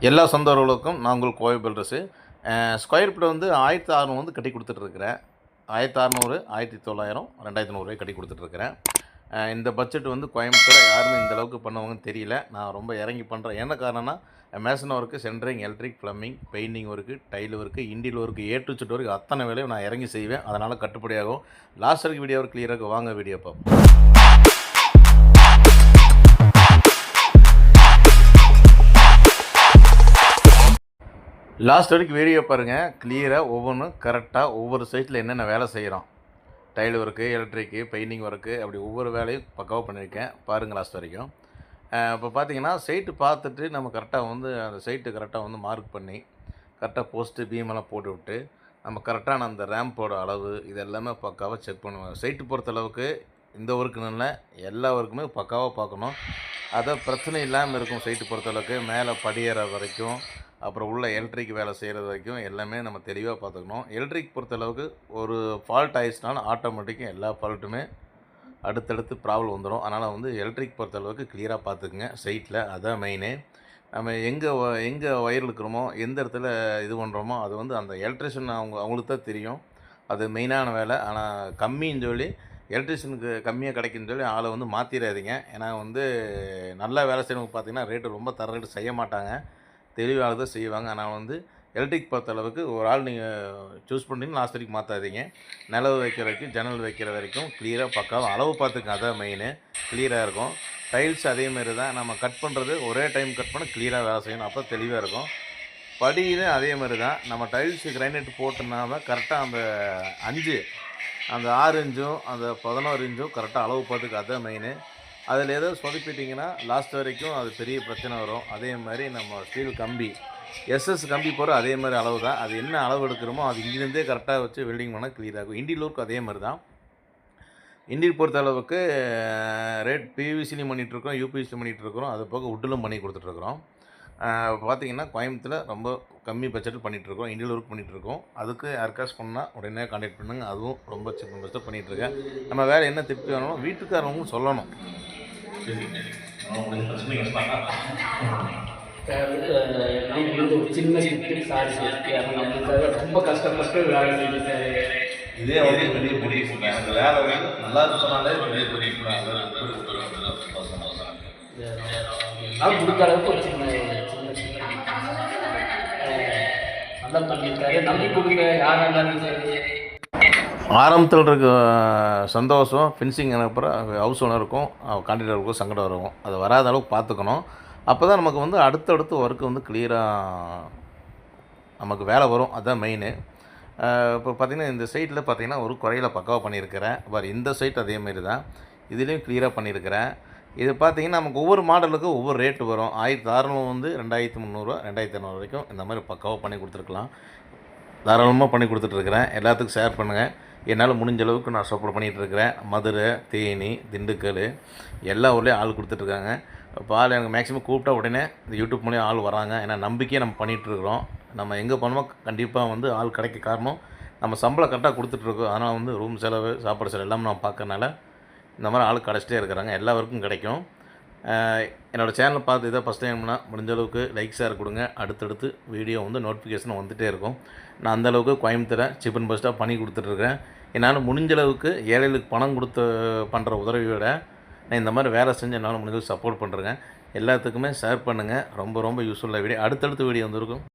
எல்லா சொந்தவர்களுக்கும் நான் உங்கள் கோவை பில்டர்ஸு. ஸ்கொயர் ஃபீட் வந்து 1600 வந்து கட்டி கொடுத்துட்ருக்குறேன். 1600, 1900, 2100 கட்டி கொடுத்துட்ருக்குறேன். இந்த பட்ஜெட் வந்து கோயம்புத்தூர் யாருமே இந்த அளவுக்கு பண்ணுவாங்கன்னு தெரியல. நான் ரொம்ப இறங்கி பண்ணுறேன். என்ன காரணம்னா, mason work, centring, electric, plumbing, painting work, tile work, interior work, A to Z வரைக்கும் அத்தனை வேலையும் நான் இறங்கி செய்வேன். அதனால் கட்டுப்படியாகும். லாஸ்ட் வரைக்கும் வீடியோ கிளியராக வாங்க வீடியோ பார்ப்போம். லாஸ்ட் வரைக்கும் வீடியோ பாருங்கள். கிளியராக ஒவ்வொன்றும் கரெக்டாக ஒவ்வொரு சைட்டில் என்னென்ன வேலை செய்கிறோம். Tile work, electric, painting work, அப்படி ஒவ்வொரு வேலையும் பக்காவாக பண்ணியிருக்கேன். பாருங்கள் லாஸ்ட் வரைக்கும். இப்போ பார்த்தீங்கன்னா சைட்டு பார்த்துட்டு நம்ம கரெக்டாக வந்து அந்த சைட்டு கரெக்டாக வந்து மார்க் பண்ணி கரெக்டாக போஸ்ட்டு பீமெல்லாம் போட்டு விட்டு நம்ம கரெக்டான அந்த ரேம்போட அளவு இது எல்லாமே பக்காவாக செக் பண்ணுவேன். சைட்டு பொறுத்தளவுக்கு இந்த ஒர்க்குன்னு இல்லை, எல்லா ஒர்க்குமே பக்காவாக பார்க்கணும். அதை பிரச்சனை இல்லாமல் இருக்கும். சைட்டு பொறுத்தளவுக்கு மேலே படியேற வரைக்கும், அப்புறம் உள்ள எலக்ட்ரிக் வேலை செய்கிறது வரைக்கும் எல்லாமே நம்ம தெளிவாக பார்த்துக்கணும். எலக்ட்ரிக் பொறுத்தளவுக்கு ஒரு ஃபால்ட் ஆயிடுச்சுனாலும் ஆட்டோமேட்டிக்காக எல்லா ஃபால்ட்டுமே அடுத்தடுத்து ப்ராப்ளம் வந்துடும். அதனால் வந்து எலக்ட்ரிக் பொறுத்தளவுக்கு கிளியராக பார்த்துக்குங்க சைட்டில். அதுதான் மெயினு. நம்ம எங்கே ஒயர் இழுக்கிறோமோ, எந்த இடத்துல இது பண்ணுறோமோ அது வந்து அந்த எலக்ட்ரிஷியன் அவங்களுக்கு தான் தெரியும். அது மெயினான வேலை. ஆனால் கம்மின்னு சொல்லி எலக்ட்ரிஷியனுக்கு கம்மியாக கிடைக்குன்னு சொல்லி ஆளை வந்து மாற்றிடாதீங்க. ஏன்னா வந்து நல்லா வேலை செய்யறவங்க பார்த்திங்கன்னா ரேட்டு ரொம்ப தர ரேட்டு செய்ய மாட்டாங்க, தெளிவாக தான் செய்வாங்க. ஆனால் வந்து எலக்ட்ரிக் பொறுத்தளவுக்கு ஒரு ஆள் நீங்கள் சூஸ் பண்ணிங்கன்னா லாஸ்ட் வரைக்கும் மாற்றாதீங்க. நிலவு வைக்கிற வரைக்கும், ஜன்னல் வைக்கிற வரைக்கும் கிளியராக பக்காவாக அளவு பார்த்துக்கங்க. அதான் மெயினு. கிளியராக இருக்கும். டைல்ஸ் அதேமாரி தான். நம்ம கட் பண்ணுறது ஒரே டைம் கட் பண்ண கிளியராக வேலை செய்யணும். அப்போ தெளிவாக இருக்கும். படியிலும் அதேமாதிரி தான். நம்ம டைல்ஸு கிரைனைட் போட்டோம்னா தான் கரெக்டாக அந்த 6 இன்ச்சும் அந்த 11 இன்ச்சும் கரெக்டாக அளவு பார்த்துக்க. அதுதான் மெயினு. அதில் ஏதோ சொதப்பிட்டிங்கன்னா லாஸ்ட் வரைக்கும் அது பெரிய பிரச்சனை வரும். அதே மாதிரி நம்ம ஸ்டீல் கம்பி, எஸ்எஸ் கம்பி போகிற அதே மாதிரி அளவு தான். அது என்ன அளவு எடுக்கிறோமோ அது இங்கிருந்தே கரெக்டாக வச்சு வெல்டிங் பண்ணால் கிளியர் ஆகும். இன்டீரியர் ஒர்க் அதே மாதிரி தான். இன்டீரியர் பொறுத்த அளவுக்கு ரேட் பிவிசிலையும் பண்ணிகிட்ருக்கோம், யூபிஎஸ்சியும் பண்ணிகிட்ருக்குறோம். அது போக உட்டிலும் பண்ணி கொடுத்துட்ருக்குறோம். பார்த்திங்கன்னா கோயம்புத்தூரில் ரொம்ப கம்மி பட்ஜெட்டில் பண்ணிகிட்ருக்கோம். இன்டீரியர் ஒர்க் பண்ணிகிட்ருக்கோம். அதுக்கு யாருக்காச்சும் பண்ணால் உடனே கான்டாக்ட் பண்ணுங்கள். அதுவும் ரொம்ப சின்ன பட்ஜெட் பண்ணிகிட்ருக்கேன். நம்ம வேறு என்ன திருப்பி வேணும் வீட்டுக்காரவங்களும் சொல்லணும். சின்ன ரொம்ப கஷ்டப்பட்டு வேலை செஞ்சுட்டாரு. இதே வந்து பெரிய பெரிய அந்த வேலை வந்து நல்லா சொன்னாலே பெரிய பெரிய கொடுத்த அளவுக்கு ஒரு சின்ன நல்லா பண்ணியிருக்காரு. நம்பி கொடுங்க யாராக இருந்தாலும் சரி. ஆரம்பத்தில் இருக்க சந்தோஷம் ஃபினிஷிங் அப்புறம் ஹவுஸ் ஓனருக்கும் கான்ட்ராக்டருக்கும் சங்கடம் வரும். அது வராத அளவுக்கு பார்த்துக்கணும். அப்போ தான் நமக்கு வந்து அடுத்தடுத்து ஒர்க்கு வந்து கிளியராக நமக்கு வேலை வரும். அதுதான் மெயினு. இப்போ பார்த்திங்கன்னா இந்த சைட்டில் பார்த்திங்கன்னா ஒரு குறையில பக்காவாக பண்ணியிருக்கிறேன். பாரு இந்த சைட் அதேமாரி தான். இதுலேயும் கிளியராக பண்ணியிருக்கிறேன். இது பார்த்திங்கன்னா நமக்கு ஒவ்வொரு மாடலுக்கும் ஒவ்வொரு ரேட்டு வரும். 1600 வந்து 2300, 2200 வரைக்கும் இந்த மாதிரி பக்காவாக பண்ணி கொடுத்துருக்கலாம். தாராளமாக பண்ணி கொடுத்துட்ருக்குறேன். எல்லாத்துக்கும் ஷேர் பண்ணுங்கள். என்னால் முடிஞ்ச அளவுக்கு நான் சப்போர்ட் பண்ணிகிட்ருக்கிறேன். மதுரை, தேனி, திண்டுக்கல் எல்லா ஊர்லேயும் ஆள் கொடுத்துட்ருக்காங்க. இப்போ ஆள் எனக்கு மேக்ஸிமம் கூப்பிட்டா உடனே இந்த யூடியூப் மூலியம் ஆள் வராங்க. ஏன்னா நம்பிக்கையாக நம்ம பண்ணிகிட்ருக்குறோம். நம்ம எங்கே பண்ணுவோம் கண்டிப்பாக வந்து ஆள் கிடைக்க காரணம் நம்ம சம்பளம் கரெக்டாக கொடுத்துட்ருக்கோம். அதனால் வந்து ரூம் செலவு, சாப்பாடு செலவு எல்லாமே நம்ம பார்க்கறனால இந்த மாதிரி ஆள் கிடச்சிட்டே இருக்கிறாங்க. எல்லாருக்கும் கிடைக்கும். என்னோடய சேனலை பார்த்து இதை ஃபஸ்ட் டைம்னா முடிஞ்ச அளவுக்கு லைக் ஷேர் கொடுங்க. அடுத்தடுத்து வீடியோ வந்து நோட்டிஃபிகேஷன் வந்துகிட்டே இருக்கும். நான் அந்தளவுக்கு கோயம்புத்தூரை சீப் அண்ட் பெஸ்ட்டாக பண்ணி கொடுத்துட்ருக்கேன். என்னால் முடிஞ்ச அளவுக்கு ஏழைகளுக்கு பணம் கொடுத்து பண்ணுற உதவியோட நான் இந்த மாதிரி வேலை செஞ்சு என்னால் முடிஞ்ச சப்போர்ட் பண்ணுறேங்க. எல்லாத்துக்குமே ஷேர் பண்ணுங்கள். ரொம்ப ரொம்ப யூஸ்ஃபுல்லாக வீடியோ அடுத்தடுத்த வீடியோ வந்துருக்கும்.